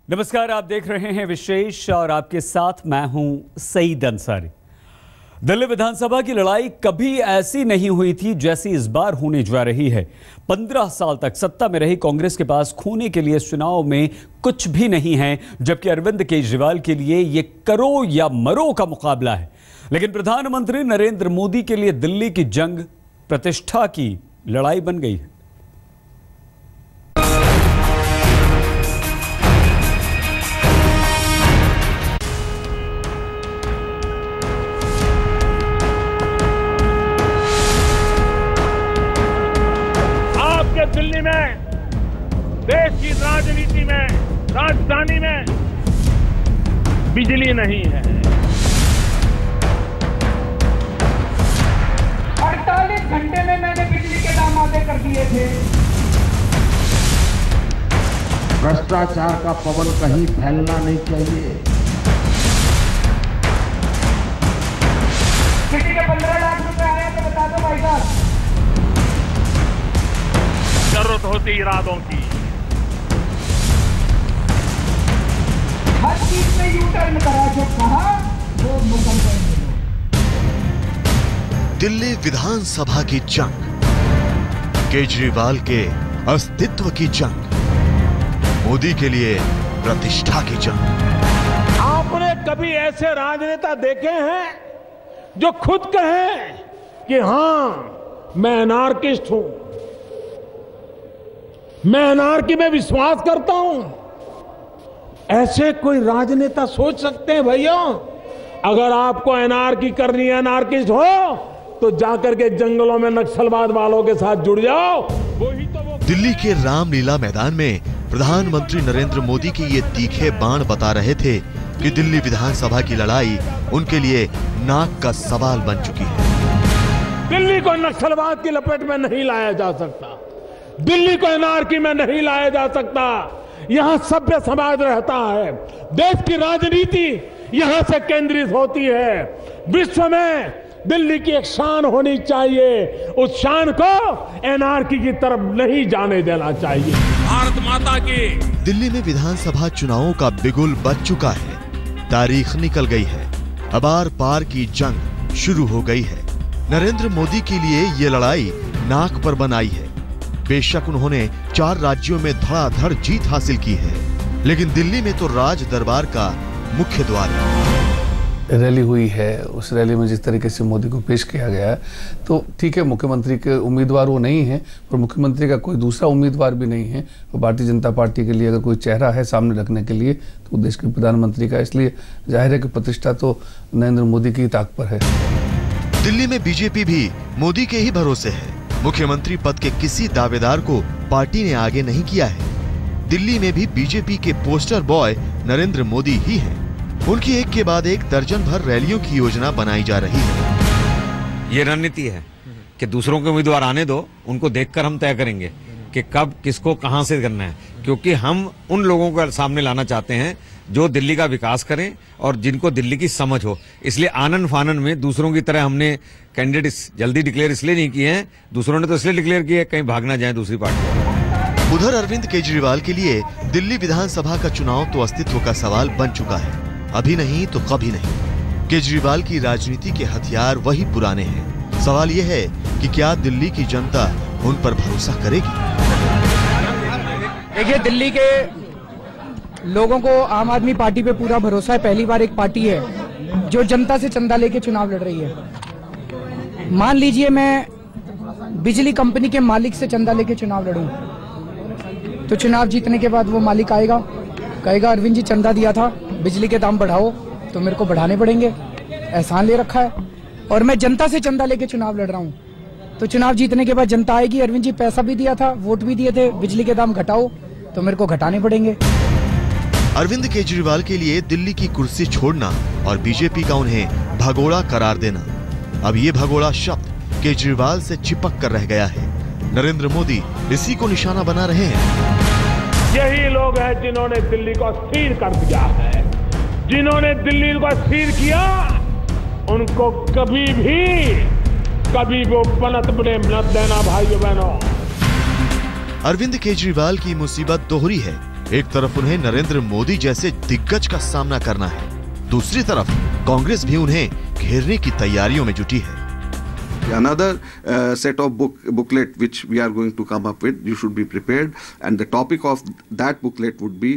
नमस्कार, आप देख रहे हैं विशेष और आपके साथ मैं हूं सईद अंसारी। दिल्ली विधानसभा की लड़ाई कभी ऐसी नहीं हुई थी जैसी इस बार होने जा रही है। 15 साल तक सत्ता में रही कांग्रेस के पास खोने के लिए इस चुनाव में कुछ भी नहीं है, जबकि अरविंद केजरीवाल के लिए ये करो या मरो का मुकाबला है। लेकिन प्रधानमंत्री नरेंद्र मोदी के लिए दिल्ली की जंग प्रतिष्ठा की लड़ाई बन गई है। दिल्ली में, देश की राजनीति में, राजधानी में बिजली नहीं है। 48 घंटे में मैंने बिजली के दाम आधे कर दिए थे। भ्रष्टाचार का पवन कहीं फैलना नहीं चाहिए। किसी के 15 लाख रुपए आए तो बता दो भाई साहब। जरूरत होती इरादों की। हर चीज में यू टर्न करा, जो कहा वो मुकम्मल करो। दिल्ली विधानसभा की जंग, केजरीवाल के अस्तित्व की जंग, मोदी के लिए प्रतिष्ठा की जंग। आपने कभी ऐसे राजनेता देखे हैं जो खुद कहें कि हां मैं एनार्किस्ट हूं, मैं एनार्की में विश्वास करता हूं? ऐसे कोई राजनेता सोच सकते हैं भैया? अगर आपको एनार्की करनी है, एनार्किस्ट हो, तो जाकर के जंगलों में नक्सलवाद वालों के साथ जुड़ जाओ। वही तो वो दिल्ली के रामलीला मैदान में प्रधानमंत्री नरेंद्र मोदी के ये तीखे बाण बता रहे थे कि दिल्ली विधानसभा की लड़ाई उनके लिए नाक का सवाल बन चुकी है। दिल्ली को नक्सलवाद की लपेट में नहीं लाया जा सकता, दिल्ली को एनार्की में नहीं लाया जा सकता। यहां सभ्य समाज रहता है, देश की राजनीति यहां से केंद्रित होती है। विश्व में दिल्ली की एक शान होनी चाहिए, उस शान को एनार्की की तरफ नहीं जाने देना चाहिए। भारत माता की। दिल्ली में विधानसभा चुनावों का बिगुल बज चुका है, तारीख निकल गई है, अब आर पार की जंग शुरू हो गई है। नरेंद्र मोदी के लिए ये लड़ाई नाक पर बनाई है। बेशक उन्होंने 4 राज्यों में धड़ाधड़ जीत हासिल की है, लेकिन दिल्ली में तो राज दरबार का मुख्य द्वार है। रैली हुई है, उस रैली में जिस तरीके से मोदी को पेश किया गया है, तो ठीक है, मुख्यमंत्री के उम्मीदवार वो नहीं है, पर मुख्यमंत्री का कोई दूसरा उम्मीदवार भी नहीं है। और भारतीय जनता पार्टी के लिए अगर कोई चेहरा है सामने रखने के लिए तो देश के प्रधानमंत्री का, इसलिए जाहिर है कि प्रतिष्ठा तो नरेंद्र मोदी की ताक पर है। दिल्ली में बीजेपी भी मोदी के ही भरोसे है। मुख्यमंत्री पद के किसी दावेदार को पार्टी ने आगे नहीं किया है। दिल्ली में भी बीजेपी के पोस्टर बॉय नरेंद्र मोदी ही हैं। उनकी एक के बाद एक दर्जन भर रैलियों की योजना बनाई जा रही है। ये रणनीति है कि दूसरों के उम्मीदवार आने दो, उनको देखकर हम तय करेंगे कि कब किसको कहां से करना है, क्योंकि हम उन लोगों को सामने लाना चाहते हैं जो दिल्ली का विकास करें और जिनको दिल्ली की समझ हो। इसलिए आनन फानन में दूसरों की तरह हमने कैंडिडेट जल्दी डिक्लेयर इसलिए नहीं किए हैं, दूसरों ने तो इसलिए डिक्लेयर किए कहीं भाग ना जाए दूसरी पार्टी। उधर अरविंद केजरीवाल के लिए दिल्ली विधानसभा का चुनाव तो अस्तित्व का सवाल बन चुका है, अभी नहीं तो कभी नहीं। केजरीवाल की राजनीति के हथियार वही पुराने हैं। सवाल यह है कि क्या दिल्ली की जनता उन पर भरोसा करेगी? देखिए, दिल्ली के लोगों को आम आदमी पार्टी पे पूरा भरोसा है। पहली बार एक पार्टी है जो जनता से चंदा लेके चुनाव लड़ रही है। मान लीजिए मैं बिजली कंपनी के मालिक से चंदा लेके चुनाव लड़ूं, तो चुनाव जीतने के बाद वो मालिक आएगा, कहेगा अरविंद जी चंदा दिया था, बिजली के दाम बढ़ाओ, तो मेरे को बढ़ाने पड़ेंगे, एहसान ले रखा है। और मैं जनता से चंदा लेके चुनाव लड़ रहा हूँ, तो चुनाव जीतने के बाद जनता आएगी, अरविंद जी पैसा भी दिया था, वोट भी दिए थे, बिजली के दाम घटाओ, तो मेरे को घटाने पड़ेंगे। अरविंद केजरीवाल के लिए दिल्ली की कुर्सी छोड़ना और बीजेपी का उन्हें भगोड़ा करार देना, अब ये भगोड़ा शब्द केजरीवाल से चिपक कर रह गया है। नरेंद्र मोदी इसी को निशाना बना रहे हैं। यही लोग हैं जिन्होंने दिल्ली को स्थिर कर दिया है। जिन्होंने दिल्ली को स्थिर किया, उनको कभी वो पलट बने मत देना भाइयों बहनों। अरविंद केजरीवाल की मुसीबत दोहरी है। एक तरफ उन्हें नरेंद्र मोदी जैसे दिग्गज का सामना करना है, दूसरी तरफ कांग्रेस भी उन्हें घेरने की तैयारियों में जुटी है। Another set of booklet which we are going to come up with, you should be prepared, and the topic of that booklet would be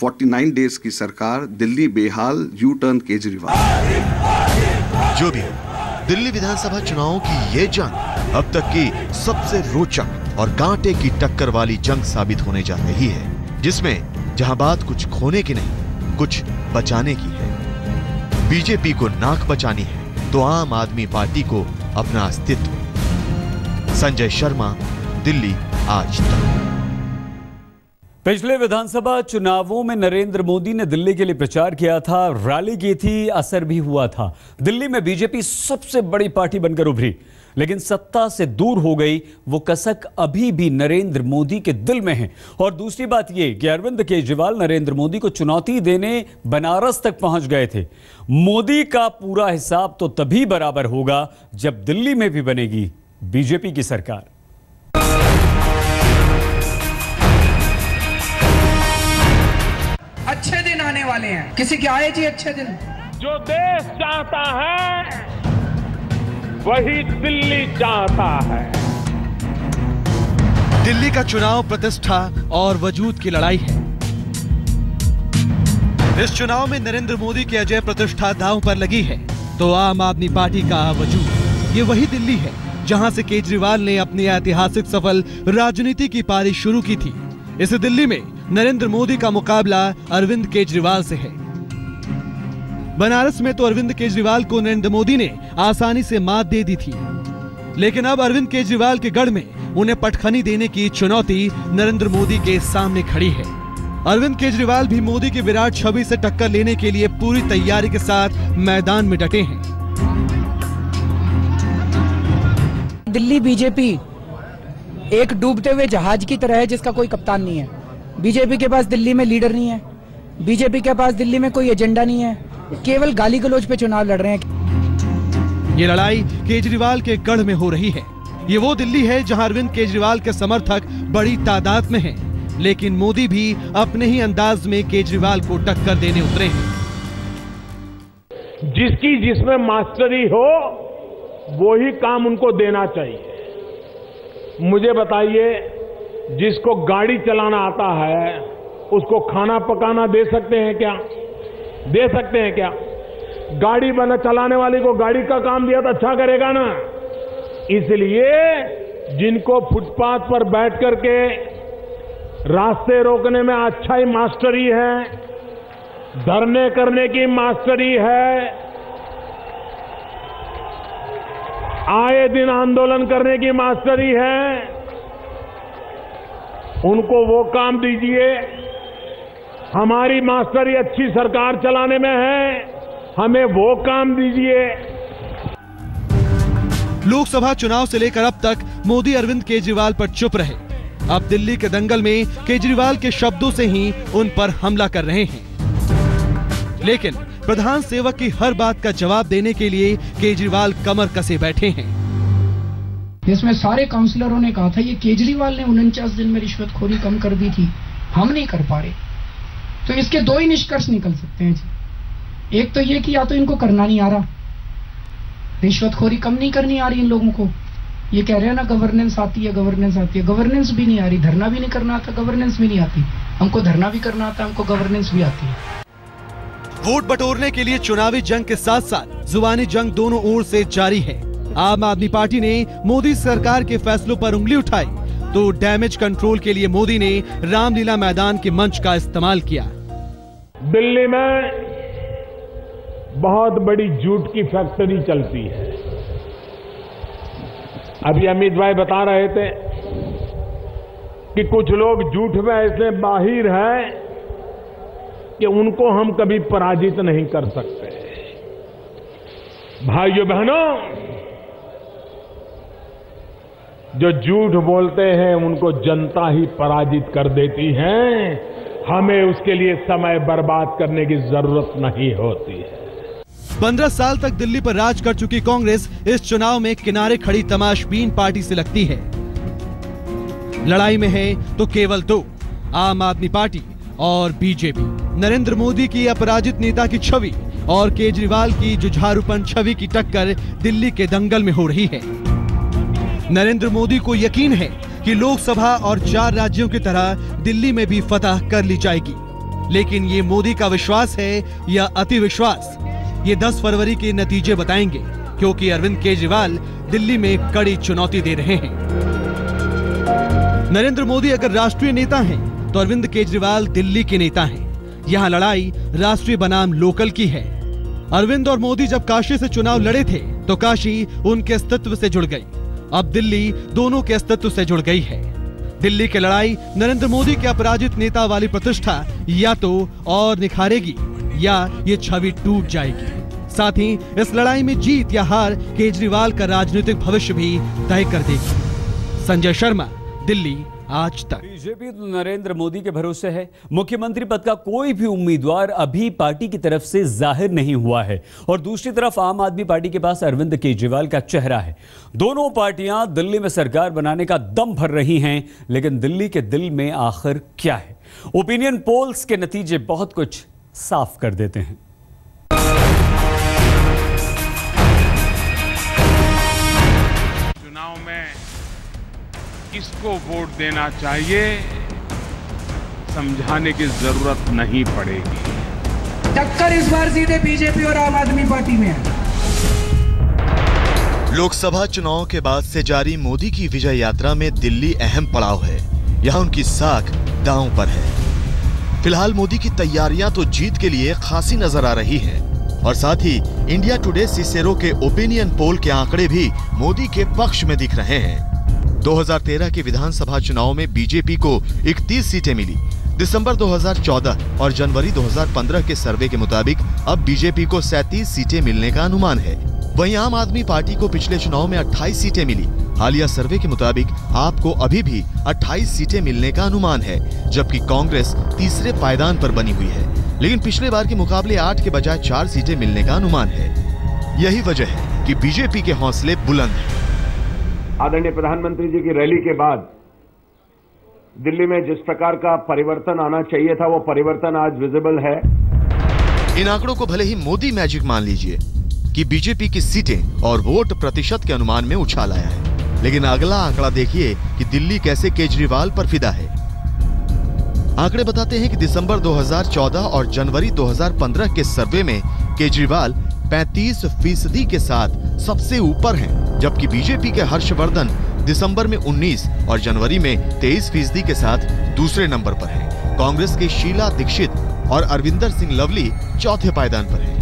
49 days की सरकार, दिल्ली बेहाल, यू टर्न केजरीवाल। जो भी हो, दिल्ली विधानसभा चुनावों की ये जंग अब तक की सबसे रोचक और कांटे की टक्कर वाली जंग साबित होने जा रही है, जिसमें जहां बात कुछ खोने की नहीं, कुछ बचाने की है। बीजेपी को नाक बचानी है तो आम आदमी पार्टी को अपना अस्तित्व। संजय शर्मा, दिल्ली आज तक। पिछले विधानसभा चुनावों में नरेंद्र मोदी ने दिल्ली के लिए प्रचार किया था, रैली की थी, असर भी हुआ था। दिल्ली में बीजेपी सबसे बड़ी पार्टी बनकर उभरी, लेकिन सत्ता से दूर हो गई। वो कसक अभी भी नरेंद्र मोदी के दिल में है। और दूसरी बात यह कि अरविंद केजरीवाल नरेंद्र मोदी को चुनौती देने बनारस तक पहुंच गए थे। मोदी का पूरा हिसाब तो तभी बराबर होगा जब दिल्ली में भी बनेगी बीजेपी की सरकार। अच्छे दिन आने वाले हैं, किसी के आए जी अच्छे दिन। जो देश चाहता है वही दिल्ली चाहता है। दिल्ली का चुनाव प्रतिष्ठा और वजूद की लड़ाई है। इस चुनाव में नरेंद्र मोदी की अजय प्रतिष्ठा दांव पर लगी है तो आम आदमी पार्टी का वजूद। ये वही दिल्ली है जहां से केजरीवाल ने अपनी ऐतिहासिक सफल राजनीति की पारी शुरू की थी। इस दिल्ली में नरेंद्र मोदी का मुकाबला अरविंद केजरीवाल से है। बनारस में तो अरविंद केजरीवाल को नरेंद्र मोदी ने आसानी से मात दे दी थी, लेकिन अब अरविंद केजरीवाल के गढ़ में उन्हें पटखनी देने की चुनौती नरेंद्र मोदी के सामने खड़ी है। अरविंद केजरीवाल भी मोदी की विराट छवि से टक्कर लेने के लिए पूरी तैयारी के साथ मैदान में डटे हैं। दिल्ली बीजेपी एक डूबते हुए जहाज की तरह है जिसका कोई कप्तान नहीं है। बीजेपी के पास दिल्ली में लीडर नहीं है, बीजेपी के पास दिल्ली में कोई एजेंडा नहीं है, केवल गाली गलौज पे चुनाव लड़ रहे हैं। ये लड़ाई केजरीवाल के गढ़ में हो रही है। ये वो दिल्ली है जहां अरविंद केजरीवाल के समर्थक बड़ी तादाद में हैं, लेकिन मोदी भी अपने ही अंदाज में केजरीवाल को टक्कर देने उतरे हैं। जिसकी जिसमें मास्टरी हो वो ही काम उनको देना चाहिए। मुझे बताइए, जिसको गाड़ी चलाना आता है उसको खाना पकाना दे सकते हैं क्या? दे सकते हैं क्या? गाड़ी बना चलाने वाले को गाड़ी का काम दिया तो अच्छा करेगा ना। इसलिए जिनको फुटपाथ पर बैठ करके रास्ते रोकने में अच्छा ही मास्टरी है, धरने करने की मास्टरी है, आए दिन आंदोलन करने की मास्टरी है, उनको वो काम दीजिए। हमारी मास्टरी अच्छी सरकार चलाने में है, हमें वो काम दीजिए। लोकसभा चुनाव से लेकर अब तक मोदी अरविंद केजरीवाल पर चुप रहे। अब दिल्ली के दंगल में केजरीवाल के शब्दों से ही उन पर हमला कर रहे हैं। लेकिन प्रधान सेवक की हर बात का जवाब देने के लिए केजरीवाल कमर कसे बैठे हैं। इसमें सारे काउंसलरों ने कहा था ये केजरीवाल ने 49 दिन में रिश्वतखोरी कम कर दी थी, हम नहीं कर पा रहे। तो इसके दो ही निष्कर्ष निकल सकते हैं जी। एक तो ये कि या तो इनको करना नहीं आ रहा, रिश्वतखोरी कम नहीं करनी आ रही इन लोगों को। ये कह रहे हैं ना गवर्नेंस आती है, गवर्नेंस आती है, गवर्नेंस भी नहीं आ रही। धरना भी नहीं करना आता, गवर्नेंस भी नहीं आती। हमको धरना भी करना आता, हमको गवर्नेंस भी आती है। वोट बटोरने के लिए चुनावी जंग के साथ साथ जुबानी जंग दोनों ओर से जारी है। आम आदमी पार्टी ने मोदी सरकार के फैसलों पर उंगली उठाई तो डैमेज कंट्रोल के लिए मोदी ने रामलीला मैदान के मंच का इस्तेमाल किया। दिल्ली में बहुत बड़ी झूठ की फैक्ट्री चलती है। अभी अमित भाई बता रहे थे कि कुछ लोग झूठ में ऐसे माहिर हैं कि उनको हम कभी पराजित नहीं कर सकते। भाइयों बहनों, जो झूठ बोलते हैं उनको जनता ही पराजित कर देती है। हमें उसके लिए समय बर्बाद करने की जरूरत नहीं होती है। 15 साल तक दिल्ली पर राज कर चुकी कांग्रेस इस चुनाव में किनारे खड़ी तमाशबीन पार्टी से लगती है। लड़ाई में है तो केवल दो, आम आदमी पार्टी और बीजेपी। नरेंद्र मोदी की अपराजित नेता की छवि और केजरीवाल की जुझारूपन छवि की टक्कर दिल्ली के दंगल में हो रही है। नरेंद्र मोदी को यकीन है कि लोकसभा और 4 राज्यों की तरह दिल्ली में भी फतह कर ली जाएगी, लेकिन ये मोदी का विश्वास है या अति विश्वास, ये 10 फरवरी के नतीजे बताएंगे, क्योंकि अरविंद केजरीवाल दिल्ली में कड़ी चुनौती दे रहे हैं। नरेंद्र मोदी अगर राष्ट्रीय नेता हैं, तो अरविंद केजरीवाल दिल्ली के नेता हैं। यहाँ लड़ाई राष्ट्रीय बनाम लोकल की है। अरविंद और मोदी जब काशी से चुनाव लड़े थे, तो काशी उनके अस्तित्व से जुड़ गई। अब दिल्ली दोनों के अस्तित्व से जुड़ गई है। दिल्ली की लड़ाई नरेंद्र मोदी के अपराजित नेता वाली प्रतिष्ठा या तो और निखारेगी या ये छवि टूट जाएगी। साथ ही इस लड़ाई में जीत या हार केजरीवाल का राजनीतिक भविष्य भी तय कर देगी। संजय शर्मा, दिल्ली, आज तक। बीजेपी तो नरेंद्र मोदी के भरोसे है। मुख्यमंत्री पद का कोई भी उम्मीदवार अभी पार्टी की तरफ से जाहिर नहीं हुआ है और दूसरी तरफ आम आदमी पार्टी के पास अरविंद केजरीवाल का चेहरा है। दोनों पार्टियां दिल्ली में सरकार बनाने का दम भर रही हैं, लेकिन दिल्ली के दिल में आखिर क्या है? ओपिनियन पोल्स के नतीजे बहुत कुछ साफ कर देते हैं। चुनाव में किसको वोट देना चाहिए समझाने की जरूरत नहीं पड़ेगी। टक्कर इस बार सीधे बीजेपी और आम आदमी पार्टी में है। लोकसभा चुनाव के बाद से जारी मोदी की विजय यात्रा में दिल्ली अहम पड़ाव है। यहाँ उनकी साख दांव पर है। फिलहाल मोदी की तैयारियां तो जीत के लिए खासी नजर आ रही है और साथ ही इंडिया टुडे सीसेरो के ओपिनियन पोल के आंकड़े भी मोदी के पक्ष में दिख रहे हैं। 2013 के विधानसभा चुनाव में बीजेपी को 31 सीटें मिली। दिसंबर 2014 और जनवरी 2015 के सर्वे के मुताबिक अब बीजेपी को 37 सीटें मिलने का अनुमान है। वहीं आम आदमी पार्टी को पिछले चुनाव में 28 सीटें मिली। हालिया सर्वे के मुताबिक आपको अभी भी 28 सीटें मिलने का अनुमान है, जबकि कांग्रेस तीसरे पायदान पर बनी हुई है, लेकिन पिछले बार के मुकाबले 8 के बजाय 4 सीटें मिलने का अनुमान है। यही वजह है कि बीजेपी के हौसले बुलंद हैं। आदरणीय प्रधानमंत्री जी की रैली के बाद दिल्ली में जिस प्रकार का परिवर्तन आना चाहिए था, वो परिवर्तन आज विजिबल है। इन आंकड़ों को भले ही मोदी मैजिक मान लीजिए कि बीजेपी की सीटें और वोट प्रतिशत के अनुमान में उछाल आया है, लेकिन अगला आंकड़ा देखिए कि दिल्ली कैसे केजरीवाल पर फिदा है। आंकड़े बताते हैं कि दिसंबर 2014 और जनवरी 2015 के सर्वे में केजरीवाल 35% के साथ सबसे ऊपर हैं, जबकि बीजेपी के हर्षवर्धन दिसंबर में 19 और जनवरी में 23% के साथ दूसरे नंबर पर हैं। कांग्रेस के शीला दीक्षित और अरविंदर सिंह लवली चौथे पायदान पर हैं।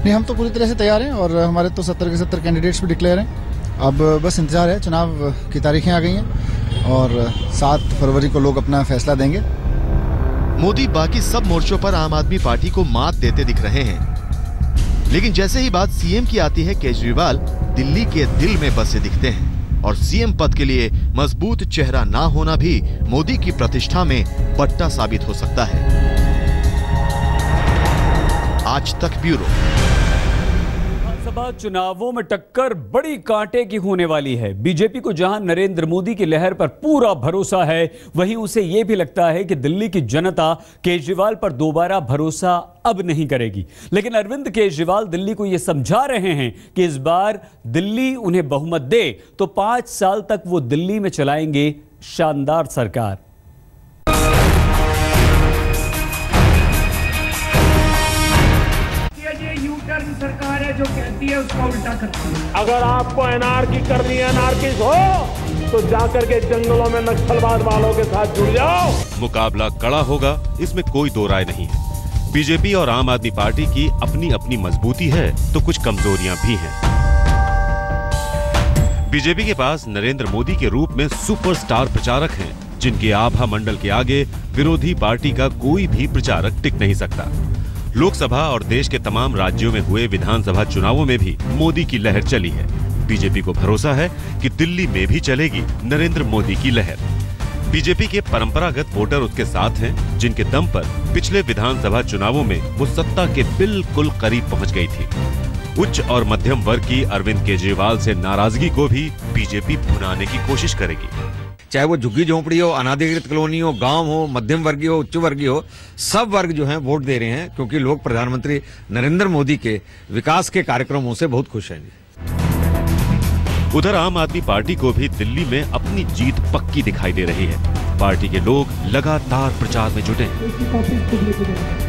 नहीं, हम तो पूरी तरह से तैयार हैं और हमारे तो 70 के 70 कैंडिडेट्स भी डिक्लेयर हैं। अब बस इंतजार है, चुनाव की तारीखें आ गई हैं और 7 फरवरी को लोग अपना फैसला देंगे। मोदी बाकी सब मोर्चों पर आम आदमी पार्टी को मात देते दिख रहे हैं, लेकिन जैसे ही बात सीएम की आती है, केजरीवाल दिल्ली के दिल में बसे दिखते हैं और सीएम पद के लिए मजबूत चेहरा ना होना भी मोदी की प्रतिष्ठा में पट्टा साबित हो सकता है। आज तक ब्यूरो। विधानसभा चुनावों में टक्कर बड़ी कांटे की होने वाली है। बीजेपी को जहां नरेंद्र मोदी की लहर पर पूरा भरोसा है, वहीं उसे यह भी लगता है कि दिल्ली की जनता केजरीवाल पर दोबारा भरोसा अब नहीं करेगी। लेकिन अरविंद केजरीवाल दिल्ली को यह समझा रहे हैं कि इस बार दिल्ली उन्हें बहुमत दे तो 5 साल तक वो दिल्ली में चलाएंगे शानदार सरकार। सरकार है जो कहती है उसका उल्टा करती है। अगर आपको एनआरकी करनी है, एनआरकिस्ट हो तो जाकर के जंगलों में नक्सलवाद वालों के साथ जुड़ जाओ। मुकाबला कड़ा होगा, इसमें कोई दो राय नहीं है। बीजेपी और आम आदमी पार्टी की अपनी अपनी मजबूती है तो कुछ कमजोरियां भी हैं। बीजेपी के पास नरेंद्र मोदी के रूप में सुपरस्टार प्रचारक हैं, जिनके आभा मंडल के आगे विरोधी पार्टी का कोई भी प्रचारक टिक नहीं सकता। लोकसभा और देश के तमाम राज्यों में हुए विधानसभा चुनावों में भी मोदी की लहर चली है। बीजेपी को भरोसा है कि दिल्ली में भी चलेगी नरेंद्र मोदी की लहर। बीजेपी के परंपरागत वोटर उसके साथ हैं, जिनके दम पर पिछले विधानसभा चुनावों में वो सत्ता के बिल्कुल करीब पहुंच गई थी। उच्च और मध्यम वर्ग की अरविंद केजरीवाल से नाराजगी को भी बीजेपी भुनाने की कोशिश करेगी। चाहे वो झुग्गी झोंपड़ी हो, अनाधिकृत कॉलोनी हो, गांव हो, मध्यम वर्गीय हो, उच्च वर्गीय हो, सब वर्ग जो हैं वोट दे रहे हैं क्योंकि लोग प्रधानमंत्री नरेंद्र मोदी के विकास के कार्यक्रमों से बहुत खुश हैं। उधर आम आदमी पार्टी को भी दिल्ली में अपनी जीत पक्की दिखाई दे रही है। पार्टी के लोग लगातार प्रचार में जुटे हैं।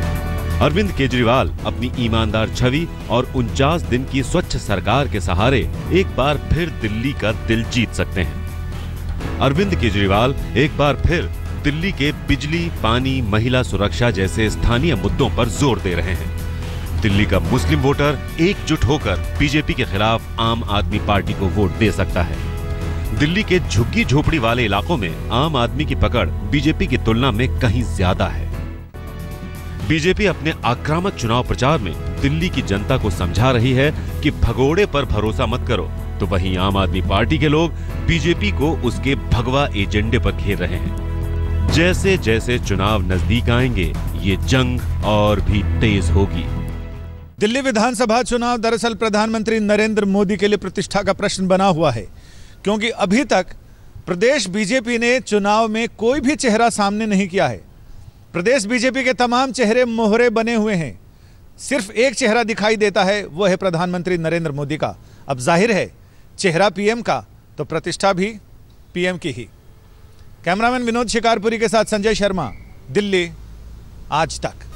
अरविंद केजरीवाल अपनी ईमानदार छवि और 49 दिन की स्वच्छ सरकार के सहारे एक बार फिर दिल्ली का दिल जीत सकते हैं। अरविंद केजरीवाल एक बार फिर दिल्ली के बिजली, पानी, महिला सुरक्षा जैसे स्थानीय मुद्दों पर जोर दे रहे हैं। दिल्ली का मुस्लिम वोटर एकजुट होकर बीजेपी के खिलाफ आम आदमी पार्टी को वोट दे सकता है। दिल्ली के झुग्गी झोपड़ी वाले इलाकों में आम आदमी की पकड़ बीजेपी की तुलना में कहीं ज्यादा है। बीजेपी अपने आक्रामक चुनाव प्रचार में दिल्ली की जनता को समझा रही है कि भगोड़े पर भरोसा मत करो, तो वहीं आम आदमी पार्टी के लोग बीजेपी को उसके भगवा एजेंडे पर घेर रहे हैं। जैसे जैसे चुनाव नजदीक आएंगे, ये जंग और भी तेज होगी। दिल्ली विधानसभा चुनाव दरअसल प्रधानमंत्री नरेंद्र मोदी के लिए प्रतिष्ठा का प्रश्न बना हुआ है, क्योंकि अभी तक प्रदेश बीजेपी ने चुनाव में कोई भी चेहरा सामने नहीं किया है। प्रदेश बीजेपी के तमाम चेहरे मोहरे बने हुए हैं। सिर्फ एक चेहरा दिखाई देता है, वो है प्रधानमंत्री नरेंद्र मोदी का। अब जाहिर है चेहरा पीएम का, तो प्रतिष्ठा भी पीएम की ही। कैमरामैन विनोद शिकारपुरी के साथ संजय शर्मा, दिल्ली आज तक।